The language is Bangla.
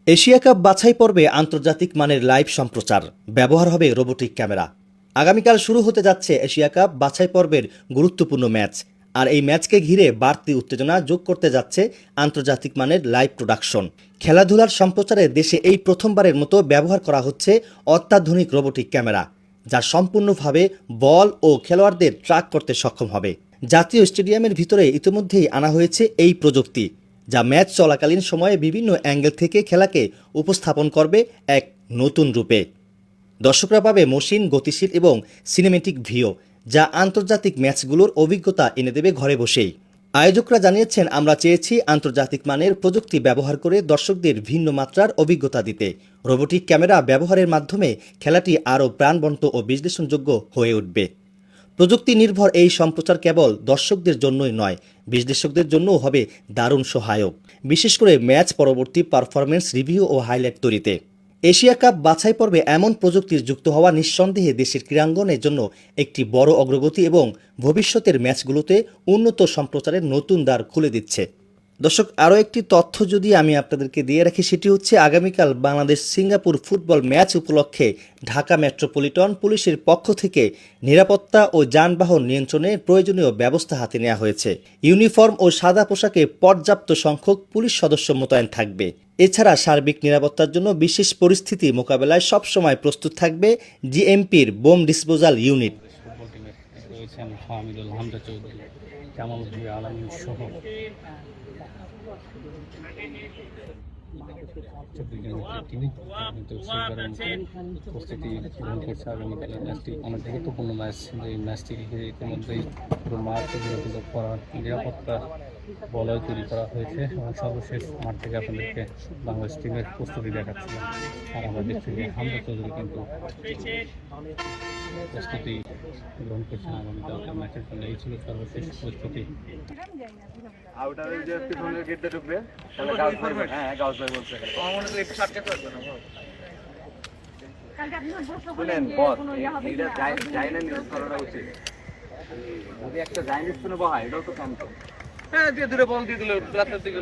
এশিয়া কাপ বাছাই পর্বে আন্তর্জাতিক মানের লাইভ সম্প্রচার, ব্যবহার হবে রোবোটিক ক্যামেরা। আগামীকাল শুরু হতে যাচ্ছে এশিয়া কাপ বাছাই পর্বের গুরুত্বপূর্ণ ম্যাচ। আর এই ম্যাচকে ঘিরে বাড়তি উত্তেজনা যোগ করতে যাচ্ছে আন্তর্জাতিক মানের লাইভ প্রোডাকশন। খেলাধুলার সম্প্রচারে দেশে এই প্রথমবারের মতো ব্যবহার করা হচ্ছে অত্যাধুনিক রোবোটিক ক্যামেরা, যা সম্পূর্ণভাবে বল ও খেলোয়াড়দের ট্র্যাক করতে সক্ষম হবে। জাতীয় স্টেডিয়ামের ভিতরে ইতিমধ্যেই আনা হয়েছে এই প্রযুক্তি, যা ম্যাচ চলাকালীন সময়ে বিভিন্ন অ্যাঙ্গেল থেকে খেলাকে উপস্থাপন করবে এক নতুন রূপে। দর্শকরা পাবে মসৃণ, গতিশীল এবং সিনেমেটিক ভিউ, যা আন্তর্জাতিক ম্যাচগুলোর অভিজ্ঞতা এনে দেবে ঘরে বসেই। আয়োজকরা জানিয়েছেন, আমরা চেয়েছি আন্তর্জাতিক মানের প্রযুক্তি ব্যবহার করে দর্শকদের ভিন্ন মাত্রার অভিজ্ঞতা দিতে। রোবোটিক ক্যামেরা ব্যবহারের মাধ্যমে খেলাটি আরও প্রাণবন্ত ও বিশ্লেষণযোগ্য হয়ে উঠবে। প্রযুক্তি নির্ভর এই সম্প্রচার কেবল দর্শকদের জন্যই নয়, বিশ্লেষকদের জন্যও হবে দারুণ সহায়ক, বিশেষ করে ম্যাচ পরবর্তী পারফরমেন্স রিভিউ ও হাইলাইট তৈরিতে। এশিয়া কাপ বাছাই পর্বে এমন প্রযুক্তির যুক্ত হওয়া নিঃসন্দেহে দেশের ক্রীড়াঙ্গনের জন্য একটি বড় অগ্রগতি এবং ভবিষ্যতের ম্যাচগুলোতে উন্নত সম্প্রচারের নতুন দ্বার খুলে দিচ্ছে। দর্শক, আরও একটি তথ্য যদি আমি আপনাদেরকে দিয়ে রাখি, সেটি হচ্ছে আগামীকাল বাংলাদেশ সিঙ্গাপুর ফুটবল ম্যাচ উপলক্ষে ঢাকা মেট্রোপলিটন পুলিশের পক্ষ থেকে নিরাপত্তা ও যানবাহন নিয়ন্ত্রণে প্রয়োজনীয় ব্যবস্থা হাতে নেওয়া হয়েছে। ইউনিফর্ম ও সাদা পোশাকে পর্যাপ্ত সংখ্যক পুলিশ সদস্য মোতায়েন থাকবে। এছাড়া সার্বিক নিরাপত্তার জন্য বিশেষ পরিস্থিতি মোকাবেলায় সবসময় প্রস্তুত থাকবে ডিএমপির বোম ডিসপোজাল ইউনিট। প্রস্তুতি গ্রহণ করছে আগামীকালের ম্যাচটি অনেক গুরুত্বপূর্ণ ম্যাচ। এই ম্যাচটি ইতিমধ্যেই পুরো মাঠ করার নিরাপত্তা বলয় তৈরি করা হয়েছে এবং সর্বশেষ মাঠ থেকে আপনাদেরকে বাংলাদেশ টিমের প্রস্তুতি দেখাচ্ছিলাম। আর আমরা দেখছি যে হামজা চৌধুরী কিন্তু প্রস্তুতি গ্রহণ করছেন আগামীকালকার ম্যাচের জন্য। এই ছিল সর্বশেষ প্রস্তুতি। হ্যাঁ, দিয়ে দূরে বল দিয়ে দিল, রাতের দিকে